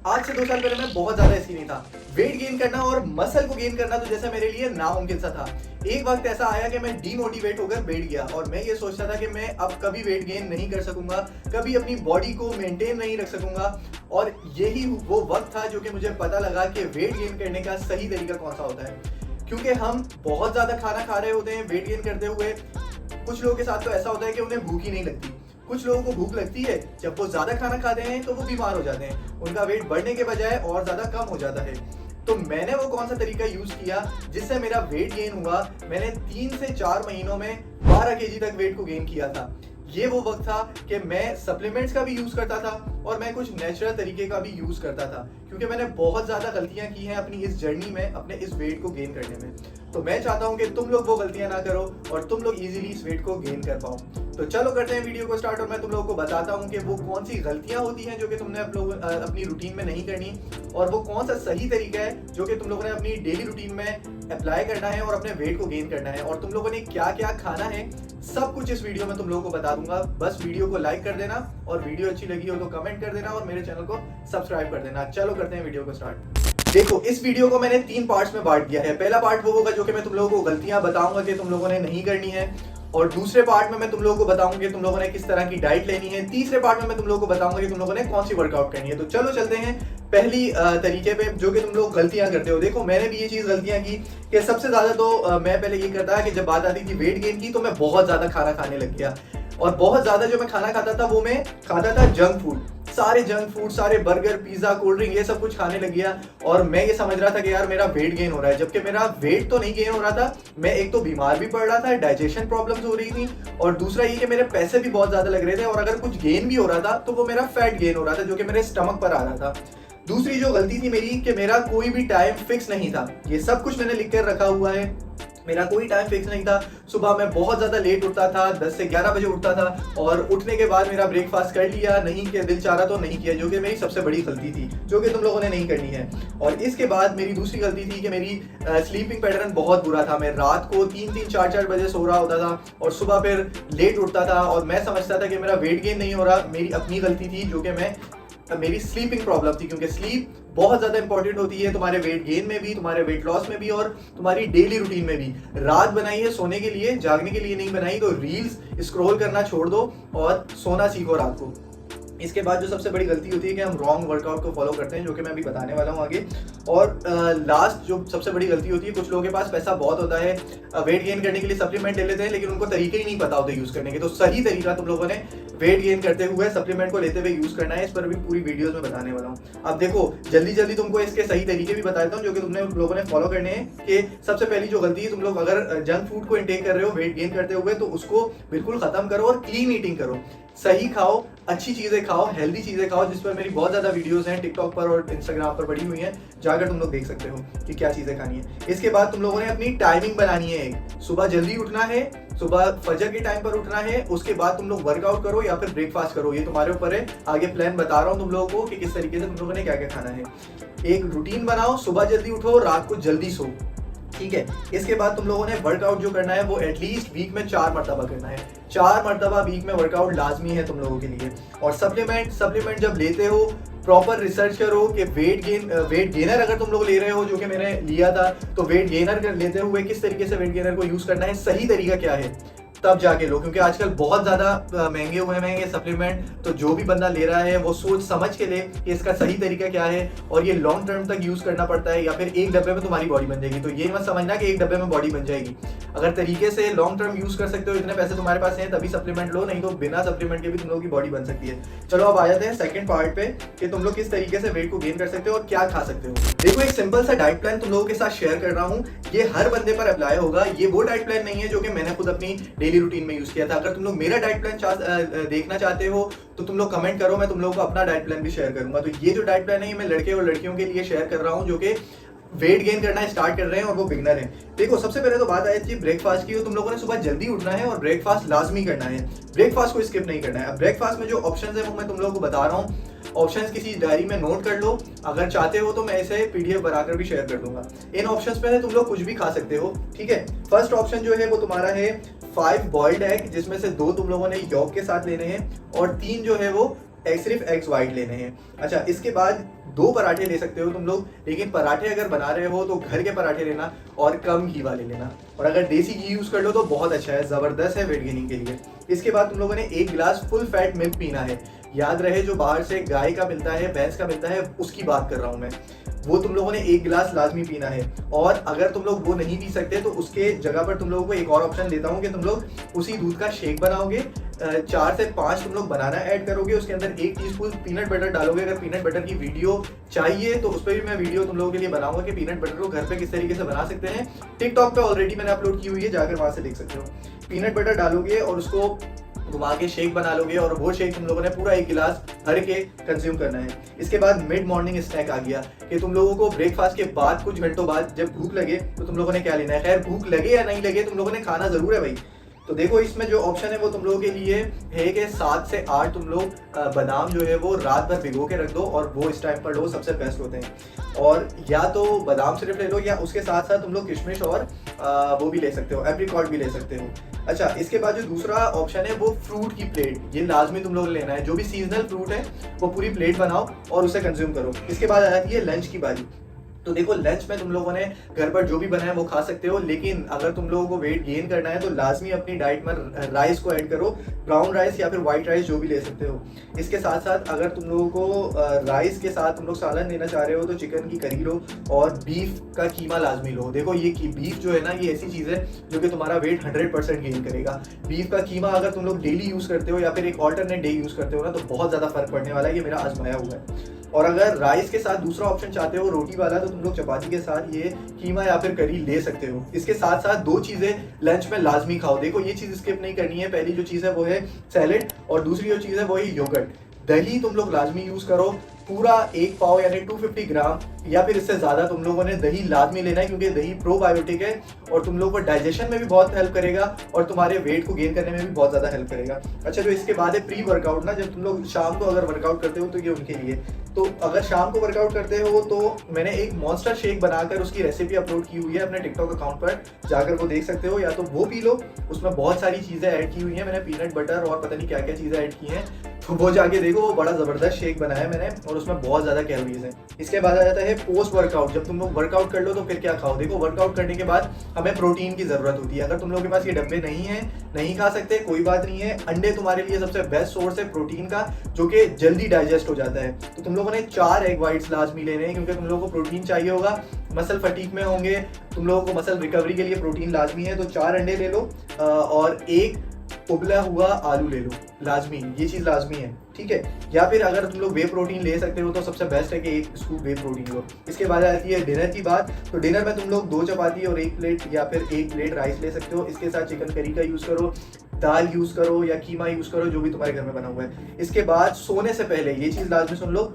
आज से 2 साल पहले मैं बहुत ज्यादा स्किनी था। वेट गेन करना और मसल को गेन करना तो जैसे मेरे लिए नामुमकिन सा था। एक वक्त ऐसा आया कि मैं डीमोटिवेट होकर बैठ गया और मैं ये सोचता था कि मैं अब कभी वेट गेन नहीं कर सकूंगा, कभी अपनी बॉडी को मेंटेन नहीं रख सकूंगा। और यही वो वक्त था जो कि मुझे पता लगा कि वेट गेन करने का सही तरीका कौन सा होता है। क्योंकि हम बहुत ज्यादा खाना खा रहे होते हैं वेट गेन करते हुए। कुछ लोगों के साथ तो ऐसा होता है कि उन्हें भूख ही नहीं लगती। कुछ लोगों को भूख लगती है, जब वो ज्यादा खाना खाते हैं तो वो बीमार हो जाते हैं, उनका वेट बढ़ने के बजाय और ज्यादा कम हो जाता है। तो मैंने वो कौन सा तरीका यूज किया जिससे मेरा वेट गेन हुआ। मैंने 3 से 4 महीनों में 12 केजी तक वेट को गेन किया था। ये वो वक्त था कि मैं सप्लीमेंट्स का भी यूज करता था और मैं कुछ नेचुरल तरीके का भी यूज करता था, क्योंकि मैंने बहुत ज्यादा गलतियां की हैं अपनी इस जर्नी में, अपने इस वेट को गेन करने में। तो मैं चाहता हूं कि तुम लोग वो गलतियां ना करो और तुम लोग इजीली इस वेट को गेन कर पाओ। तो चलो करते हैं वीडियो को स्टार्ट और मैं तुम लोगों को बताता हूं कि वो कौन सी गलतियां होती हैं जो कि तुमने अपनी रूटीन में नहीं करनी, और वो कौन सा सही तरीका है जो कि तुम लोगों ने अपनी डेली रूटीन में अप्लाई करना है और अपने वेट को गेन करना है, और तुम लोगों ने क्या क्या खाना है, सब कुछ इस वीडियो में तुम लोगों को बता दूंगा। बस वीडियो को लाइक कर देना और वीडियो अच्छी लगी हो तो कमेंट कर देना और मेरे चैनल को सब्सक्राइब कर देना। चलो करते हैं वीडियो को स्टार्ट। देखो, इस वीडियो को मैंने 3 पार्ट्स में बांट दिया है। पहला पार्ट वो होगा जो कि मैं तुम लोगों को गलतियां बताऊंगा कि तुम लोगों ने नहीं करनी है, और दूसरे पार्ट में मैं तुम लोगों को बताऊंगा कि तुम लोगों ने किस तरह की डाइट लेनी है। तीसरे पार्ट में मैं तुम लोगों को बताऊंगा कि तुम लोगों ने कौन सी वर्कआउट करनी है। तो चलो चलते हैं पहली तरीके पे जो कि तुम लोग गलतियां करते हो। देखो, मैंने भी ये चीज गलतियां की कि सबसे ज्यादा तो मैं पहले ये करता कि जब बात आती थी वेट गेन की तो मैं बहुत ज्यादा खाना खाने लग गया, और बहुत ज्यादा जो मैं खाना खाता था वो मैं खाता था जंक फूड। सारे जंक फूड, सारे बर्गर, पिज्जा, कोल्ड ड्रिंक, ये सब कुछ खाने लग गया। और मैं ये समझ रहा था कि यार मेरा वेट गेन हो रहा है, जबकि मेरा वेट तो नहीं गेन हो रहा था। मैं एक तो बीमार भी पड़ रहा था, डाइजेशन प्रॉब्लम्स हो रही थी, और दूसरा ये कि मेरे पैसे भी बहुत ज्यादा लग रहे थे, और अगर कुछ गेन भी हो रहा था तो वो मेरा फैट गेन हो रहा था जो कि मेरे स्टमक पर आ रहा था। दूसरी जो गलती थी मेरी कि मेरा कोई भी टाइम फिक्स नहीं था। ये सब कुछ मैंने लिख कर रखा हुआ है। मेरा कोई टाइम फिक्स नहीं था। सुबह मैं बहुत ज़्यादा लेट उठता था, 10 से 11 बजे उठता था, और उठने के बाद मेरा ब्रेकफास्ट कर लिया, नहीं कि दिल चाह रहा तो नहीं किया, जो कि मेरी सबसे बड़ी गलती थी जो कि तुम लोगों ने नहीं करनी है। और इसके बाद मेरी दूसरी गलती थी कि मेरी स्लीपिंग पैटर्न बहुत बुरा था। मैं रात को 3-3, 4-4 बजे सो रहा होता था और सुबह फिर लेट उठता था, और मैं समझता था कि मेरा वेट गेन नहीं हो रहा। मेरी अपनी गलती थी जो कि मेरी स्लीपिंग प्रॉब्लम थी, क्योंकि स्लीप बहुत ज्यादा इंपॉर्टेंट होती है तुम्हारे वेट गेन में भी, तुम्हारे वेट लॉस में भी, और तुम्हारी डेली रूटीन में भी। रात बनाई है सोने के लिए, जागने के लिए नहीं बनाई। तो रील्स स्क्रॉल करना छोड़ दो और सोना सीखो रात को। इसके बाद जो सबसे बड़ी गलती होती है कि हम रॉन्ग वर्कआउट को फॉलो करते हैं, जो कि मैं अभी बताने वाला हूँ आगे। और लास्ट जो सबसे बड़ी गलती होती है, कुछ लोगों के पास पैसा बहुत होता है, वेट गेन करने के लिए सप्लीमेंट ले लेते हैं, लेकिन उनको तरीके ही नहीं पता होते यूज करने के। तो सही तरीका तुम लोगों ने वेट गेन करते हुए सप्लीमेंट को लेते हुए यूज करना है। इस पर भी पूरी वीडियोस में बताने वाला हूँ। अब देखो, जल्दी जल्दी तुमको इसके सही तरीके भी बता देता हूँ जो कि तुमने लोगों ने फॉलो करने हैं। कि सबसे पहली जो गलती है, तुम लोग अगर जंक फूड को इंटेक कर रहे हो वेट गेन करते हुए, तो उसको बिल्कुल खत्म करो और क्लीन ईटिंग करो। सही खाओ, अच्छी चीजें खाओ, हेल्दी चीजें खाओ, जिस पर मेरी बहुत ज्यादा वीडियोस हैं टिकटॉक पर और इंस्टाग्राम पर पड़ी हुई हैं, जाकर तुम लोग देख सकते हो कि क्या चीजें खानी है। इसके बाद तुम लोगों ने अपनी टाइमिंग बनानी है। सुबह जल्दी उठना है, सुबह फजर के टाइम पर उठना है। उसके बाद तुम लोग वर्कआउट करो या फिर ब्रेकफास्ट करो, ये तुम्हारे ऊपर है। आगे प्लान बता रहा हूँ तुम लोगों को कि किस तरीके से तुम लोगों ने क्या क्या खाना है। एक रूटीन बनाओ, सुबह जल्दी उठो, रात को जल्दी सो, ठीक है। इसके बाद तुम लोगों ने वर्कआउट जो करना है वो एटलीस्ट वीक में 4 मरतबा करना है। 4 मरतबा वीक में वर्कआउट लाजमी है तुम लोगों के लिए। और सप्लीमेंट जब लेते हो, प्रॉपर रिसर्च करो कि वेट गेनर अगर तुम लोग ले रहे हो, जो कि मैंने लिया था, तो वेट गेनर लेते हुए किस तरीके से वेट गेनर को यूज करना है, सही तरीका क्या है, तब जाके लो। क्योंकि आजकल बहुत ज्यादा महंगे हुए हैं ये सप्लीमेंट। तो जो भी बंदा ले रहा है वो सोच समझ के ले कि इसका सही तरीका क्या है, और ये लॉन्ग टर्म तक यूज करना पड़ता है, या फिर एक डब्बे में तुम्हारी बॉडी बन जाएगी। तो ये मत समझना कि एक डब्बे में बॉडी बन जाएगी। अगर तरीके से लॉन्ग टर्म यूज कर सकते हो, इतने पैसे तुम्हारे पास हैं, तभी सप्लीमेंट लो, नहीं तो बिना सप्लीमेंट के भी तुम लोगों की बॉडी बन सकती है। चलो अब आ जाते हैं सेकंड पार्ट पे कि तुम लोग किस तरीके से वेट को गेन कर सकते हो और क्या खा सकते हो। देखो, एक सिंपल सा डाइट प्लान तुम लोगों के साथ शेयर कर रहा हूँ। ये हर बंदे पर अप्लाई होगा। ये वो डाइट प्लान नहीं है जो कि मैंने खुद अपनी डेली रूटीन में यूज किया था। अगर तुम लोग मेरा डाइट प्लान देखना चाहते हो तो तुम लोग कमेंट करो, मैं तुम लोगों को अपना डाइट प्लान भी शेयर करूंगा। तो ये जो डाइट प्लान है, ये मैं लड़के और लड़कियों के लिए शेयर कर रहा हूँ जो कि वेट गेन करना स्टार्ट कर रहे हैं और वो बिगनर हैं। देखो, सबसे पहले तो बात आई थी ब्रेकफास्ट की। तुम लोगों ने सुबह जल्दी उठना है और ब्रेकफास्ट लाजमी करना है। ब्रेकफास्ट को स्किप नहीं करना है। अब ब्रेकफास्ट में जो ऑप्शंस है वो मैं तुम लोगों को बता रहा हूँ। ऑप्शंस किसी डायरी में नोट कर लो, अगर चाहते हो तो मैं इसे पीडीएफ बनाकर भी शेयर कर दूंगा। इन ऑप्शंस पे तुम लोग कुछ भी खा सकते हो, ठीक है। फर्स्ट ऑप्शन जो है वो तुम्हारा है 5 बॉइल्ड एग, जिसमें से 2 तुम लोगों ने यॉक के साथ लेने हैं और 3 जो है वो सिर्फ एग्स वाइट लेने हैं। अच्छा, इसके बाद 2 पराठे ले सकते हो तुम लोग, लेकिन पराठे अगर बना रहे हो तो घर के पराठे लेना और कम घी वाले लेना। और अगर देसी घी यूज कर लो तो बहुत अच्छा है, जबरदस्त है वेट गेनिंग के लिए। इसके बाद तुम लोगों ने 1 गिलास फुल फैट मिल्क पीना है। याद रहे जो बाहर से गाय का मिलता है, भैंस का मिलता है, उसकी बात कर रहा हूँ मैं। वो तुम लोगों ने 1 गिलास लाजमी पीना है। और अगर तुम लोग वो नहीं पी सकते तो उसके जगह पर तुम लोगों को एक और ऑप्शन देता हूँ कि तुम लोग उसी दूध का शेक बनाओगे, 4 से 5 तुम लोग बनाना ऐड करोगे, उसके अंदर 1 टीस्पून पीनट बटर डालोगे। अगर पीनट बटर की वीडियो चाहिए तो उस पर भी मैं वीडियो तुम लोगों के लिए बनाऊंगा कि पीनट बटर को घर पे किस तरीके से बना सकते हैं। टिकटॉक पे ऑलरेडी मैंने अपलोड की हुई है, जाकर वहां से देख सकते हो। पीनट बटर डालोगे और उसको घुमा के शेक बना लोगे, और वो शेक तुम लोगों ने पूरा 1 गिलास भर के कंज्यूम करना है। इसके बाद मिड मॉर्निंग स्नैक आ गया कि तुम लोगों को ब्रेकफास्ट के बाद कुछ घंटों बाद जब भूख लगे तो तुम लोगों ने क्या लेना है। खैर भूख लगे या नहीं लगे तुम लोगों ने खाना जरूर है भाई। तो देखो इसमें जो ऑप्शन है वो तुम लोगों के लिए है कि 7 से 8 तुम लोग बादाम जो है वो रात भर भिगो के रख दो, और वो इस टाइम पर लो, सबसे बेस्ट होते हैं। और या तो बादाम सिर्फ ले लो, या उसके साथ साथ तुम लोग किशमिश और वो भी ले सकते हो, एप्रिकॉट भी ले सकते हो। अच्छा, इसके बाद जो दूसरा ऑप्शन है वो फ्रूट की प्लेट, ये लाजमी तुम लोग लेना है। जो भी सीजनल फ्रूट है वो पूरी प्लेट बनाओ और उसे कंज्यूम करो। इसके बाद आ जाती है लंच की बारी। तो देखो लंच में तुम लोगों ने घर पर जो भी बनाया वो खा सकते हो, लेकिन अगर तुम लोगों को वेट गेन करना है तो लाजमी अपनी डाइट में राइस को ऐड करो, ब्राउन राइस या फिर व्हाइट राइस जो भी ले सकते हो। इसके साथ साथ अगर तुम लोगों को राइस के साथ तुम लोग सालन लेना चाह रहे हो तो चिकन की करी लो और बीफ का कीमा लाजमी लो। देखो ये बीफ जो है ना, ये ऐसी चीज़ है जो कि तुम्हारा वेट 100% गेन करेगा। बीफ का कीमा अगर तुम लोग डेली यूज़ करते हो या फिर एक ऑल्टरनेट डे यूज़ करते हो ना, तो बहुत ज़्यादा फर्क पड़ने वाला है, ये मेरा आजमाया हुआ है। और अगर राइस के साथ दूसरा ऑप्शन चाहते हो रोटी वाला, तो तुम लोग चपाती के साथ ये कीमा या फिर करी ले सकते हो। इसके साथ साथ 2 चीजें लंच में लाजमी खाओ। देखो ये चीज स्किप नहीं करनी है। पहली जो चीज है वो है सैलेड, और दूसरी जो चीज है वो है योगर्ट। दही तुम लोग लाजमी यूज करो, पूरा 1 पाव यानी 250 ग्राम या फिर इससे ज्यादा तुम लोगों ने दही लाजमी लेना है, क्योंकि दही प्रोबायोटिक है और तुम लोगों को डाइजेशन में भी बहुत हेल्प करेगा और तुम्हारे वेट को गेन करने में भी बहुत ज्यादा हेल्प करेगा। अच्छा, जो इसके बाद है प्री वर्कआउट ना, जब तुम लोग शाम को अगर वर्कआउट करते हो तो ये उनके लिए। तो अगर शाम को वर्कआउट करते हो तो मैंने एक मॉन्स्टर शेक बनाकर उसकी रेसिपी अपलोड की हुई है अपने टिकटॉक अकाउंट पर, जाकर वो देख सकते हो, या तो वो पी लो। उसमें बहुत सारी चीजें ऐड की हुई हैं, मैंने पीनट बटर और पता नहीं क्या क्या चीजें ऐड की हैं, तो वो जाके देखो, वो बड़ा जबरदस्त शेक बनाया है मैंने और उसमें बहुत ज्यादा कैलोरीज है। इसके बाद आ जाता है पोस्ट वर्कआउट। जब तुम लोग वर्कआउट कर लो तो फिर क्या खाओ। देखो वर्कआउट करने के बाद हमें प्रोटीन की जरूरत होती है। अगर तुम लोगों के पास ये डब्बे नहीं है, नहीं खा सकते, कोई बात नहीं है। अंडे तुम्हारे लिए सबसे बेस्ट सोर्स है प्रोटीन का, जो कि जल्दी डाइजेस्ट हो जाता है। तो तुम लोगों ने 4 एग व्हाइट्स लाजमी लेने हैं, क्योंकि तुम लोगों को प्रोटीन चाहिए होगा, मसल फटीक में होंगे, तुम लोगों को मसल रिकवरी के लिए प्रोटीन लाजमी है। तो 4 अंडे ले लो और 1 उबला हुआ आलू ले लो, लाजमी, ये चीज लाजमी है, ठीक है। या फिर अगर तुम लोग वे प्रोटीन ले सकते हो तो सबसे बेस्ट है कि 1 स्कूप वे प्रोटीन लो। इसके बाद आती है डिनर की बात। तो डिनर में तुम लोग 2 चपाती और 1 प्लेट या फिर 1 प्लेट राइस ले सकते हो। इसके साथ चिकन करी का यूज करो, दाल यूज करो या कीमा यूज करो, जो भी तुम्हारे घर में बना हुआ है। इसके बाद सोने से पहले ये चीज लाजमी सुन लो,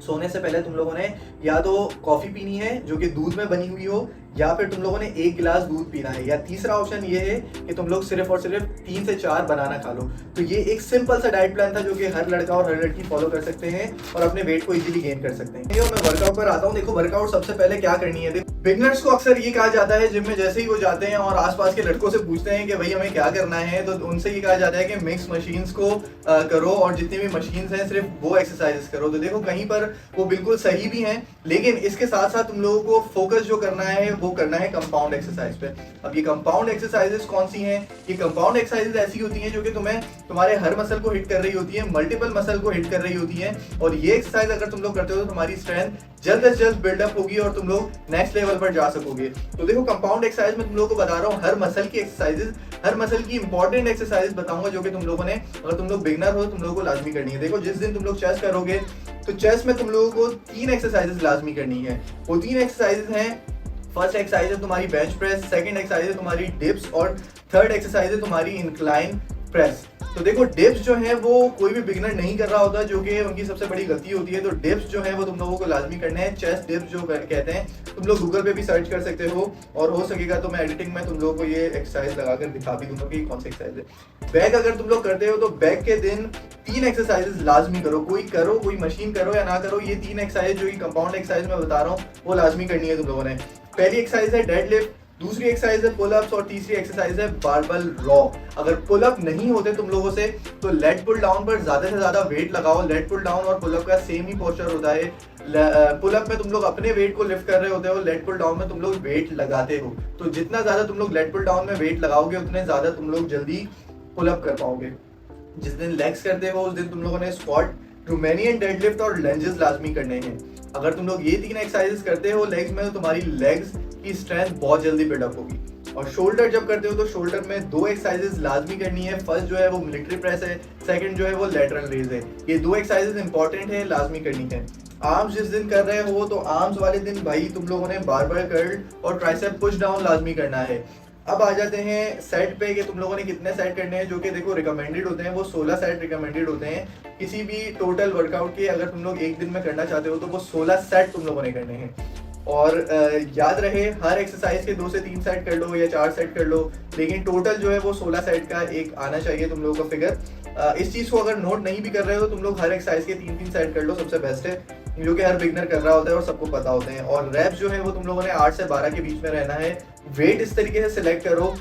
सोने से पहले तुम लोगों ने या तो कॉफी पीनी है जो कि दूध में बनी हुई हो, या फिर तुम लोगों ने 1 गिलास दूध पीना है, या तीसरा ऑप्शन ये है कि तुम लोग सिर्फ और सिर्फ 3 से 4 बनाना खा लो। तो ये एक सिंपल सा डाइट प्लान था जो कि हर लड़का और हर लड़की फॉलो कर सकते हैं और अपने वेट को इजीली गेन कर सकते हैं। मैं वर्कआउट पर आता हूँ। देखो वर्कआउट सबसे पहले क्या करनी है। बिगनर्स को अक्सर ये कहा जाता है जिम में जैसे ही वो जाते हैं और आसपास के लड़कों से पूछते हैं कि भाई हमें क्या करना है, तो उनसे ये कहा जाता है कि मिक्स मशीन्स को करो और जितनी भी मशीन्स हैं सिर्फ वो एक्सरसाइजेस करो। तो देखो कहीं पर वो बिल्कुल सही भी हैं, लेकिन इसके साथ साथ तुम लोगों को फोकस जो करना है वो करना है कंपाउंड एक्सरसाइज पे। अब ये कंपाउंड एक्सरसाइजेस कौन सी हैं? ये कंपाउंड एक्सरसाइजेस ऐसी होती हैं जो कि तुम्हें तुम्हारे हर मसल को हिट कर रही होती है, मल्टीपल मसल को हिट कर रही होती है, और ये एक्सरसाइज अगर तुम लोग करते हो तो तुम्हारी स्ट्रेंथ जल्द से जल्द बिल्डअप होगी और तुम लोग नेक्स्ट लेवल पर जा सकोगे। तो देखो कंपाउंड एक्सरसाइज में तुम लोगों को बता रहा हूँ हर मसल की एक्सरसाइजेस, हर मसल की इंपॉर्टेंट एक्सरसाइजेस बताऊंगा जो कि तुम लोगों ने, अगर तुम लोग बिगनर हो तुम लोगों को लाजमी करनी है। देखो जिस दिन तुम लोग चेस्ट करोगे तो चेस्ट में तुम लोगों को 3 एक्सरसाइजेस लाजमी करनी है। वो 3 एक्सरसाइजेस हैं, फर्स्ट एक्सरसाइज है तुम्हारी बेंच प्रेस, सेकंड एक्सरसाइज है तुम्हारी डिप्स और थर्ड एक्सरसाइज है तुम्हारी इंक्लाइन प्रेस। तो देखो डिप्स जो है वो कोई भी बिगिनर नहीं कर रहा होता, जो कि उनकी सबसे बड़ी गलती होती है। तो डिप्स जो है वो तुम लोगों को लाजमी करने हैं। चेस्ट डिप्स जो कहते हैं, तुम लोग गूगल पे भी सर्च कर सकते हो और हो सकेगा तो मैं एडिटिंग में तुम लोगों को ये एक्सरसाइज लगाकर दिखा भी दूंगा कि कौन सी एक्सरसाइज है। बैक अगर तुम लोग करते हो तो बैक के दिन 3 एक्सरसाइजेस लाजमी करो, कोई मशीन करो या ना करो, ये 3 एक्सरसाइज जो कि कंपाउंड एक्सरसाइज में बता रहा हूँ वो लाजमी करनी है तुम लोगों ने। पहली एक्सरसाइज है डेड लिफ्ट, दूसरी एक्सरसाइज है पुलअप्स और तीसरी एक्सरसाइज है बारबल रॉ। अगर पुलअप नहीं होते तुम लोगों से तो लेट पुल डाउन पर ज्यादा से ज्यादा वेट लगाओ। लेट पुल डाउन और पुलअप का सेम ही पोस्चर होता है। पुलअप में तुम लोग अपने वेट को लिफ्ट कर रहे होते हो, लेट पुल डाउन में तुम लोग वेट लगाते हो। तो जितना ज्यादा तुम लोग लेट पुल डाउन में वेट लगाओगे उतने ज्यादा तुम लोग जल्दी पुलअप कर पाओगे। जिस दिन लेग्स करते हो उस दिन तुम लोगों ने स्क्वाट, रोमेनियन डेडलिफ्ट और लंजेस लाजमी करने हैं। अगर तुम लोग ये 3 एक्सरसाइजेस करते हो लेग्स में तो तुम्हारी लेग्स की स्ट्रेंथ बहुत जल्दी बिल्डअप होगी। और शोल्डर जब करते हो तो शोल्डर में 2 एक्सरसाइजेस लाजमी करनी है। फर्स्ट जो है वो मिलिट्री प्रेस है, सेकंड जो है वो लेटरल रेज है। ये 2 एक्सरसाइजेस इंपॉर्टेंट है, लाजमी करनी है। आर्म्स जिस दिन कर रहे हो तो आर्म्स वाले दिन भाई तुम लोगों ने बारबेल कर्ल और ट्राइसेप पुश डाउन लाजमी करना है। अब आ जाते हैं सेट पे कि तुम लोगों ने कितने सेट करने हैं, जो कि देखो रिकमेंडेड होते हैं वो 16 सेट रिकमेंडेड होते हैं किसी भी टोटल वर्कआउट के। अगर तुम लोग एक दिन में करना चाहते हो तो वो 16 सेट तुम लोगों ने करने हैं। और याद रहे हर एक्सरसाइज के 2 से 3 सेट कर लो या 4 सेट कर लो, लेकिन टोटल जो है वो 16 सेट का एक आना चाहिए तुम लोगों का फिगर। इस चीज़ को अगर नोट नहीं भी कर रहे हो तुम लोग हर एक्सरसाइज के 3-3 सेट कर लो, सबसे बेस्ट है, जो कि हर बिगनर कर रहा होता है और सबको पता होते हैं। और रैप्स जो है वो तुम लोगों ने 8 से 12 के बीच में रहना है। वेट इस तरीके से सिलेक्ट करो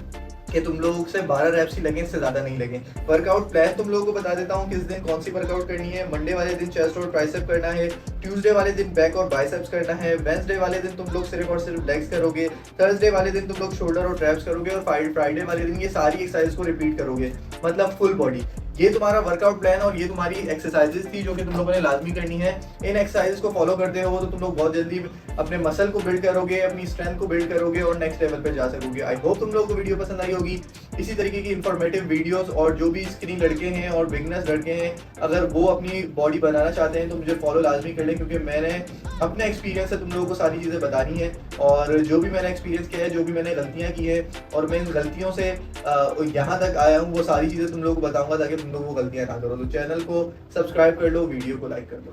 कि तुम लोगों से 12 रैप्स ही लगे, इससे ज्यादा नहीं लगे। वर्कआउट प्लान तुम लोगों को बता देता हूँ किस दिन कौन सी वर्कआउट करनी है। मंडे वाले दिन चेस्ट और ट्राइसेप करना है, ट्यूसडे वाले दिन बैक और बाइसेप्स करना है, वेडनेसडे वाले दिन तुम लोग सिर्फ और सिर्फ लेग्स करोगे, थर्सडे वाले दिन तुम लोग शोल्डर और ट्रैप्स करोगे और फ्राइडे वाले दिन ये सारी एक्सरसाइज को रिपीट करोगे, मतलब फुल बॉडी। ये तुम्हारा वर्कआउट प्लान और ये तुम्हारी एक्सरसाइजेस थी जो कि तुम लोगों ने लाजमी करनी है। इन एक्सरसाइजेस को फॉलो करते हो तो तुम लोग बहुत जल्दी अपने मसल को बिल्ड करोगे, अपनी स्ट्रेंथ को बिल्ड करोगे और नेक्स्ट लेवल पे जा सकोगे। आई होप तुम लोगों को वीडियो पसंद आई होगी। इसी तरीके की इंफॉर्मेटिव वीडियोस और जो भी स्क्रीन लड़के हैं और बिगनर्स लड़के हैं अगर वो अपनी बॉडी बनाना चाहते हैं तो मुझे फॉलो लाजमी कर लें, क्योंकि मैंने अपने एक्सपीरियंस से तुम लोगों को सारी चीज़ें बतानी है और जो भी मैंने एक्सपीरियंस किया है, जो भी मैंने गलतियाँ की है और मैं इन गलतियों से यहाँ तक आया हूँ वो सारी चीज़ें तुम लोगों को बताऊंगा ताकि तुम लोगों को गलतियाँ ना करो। तो चैनल को सब्सक्राइब कर लो, वीडियो को लाइक कर लो।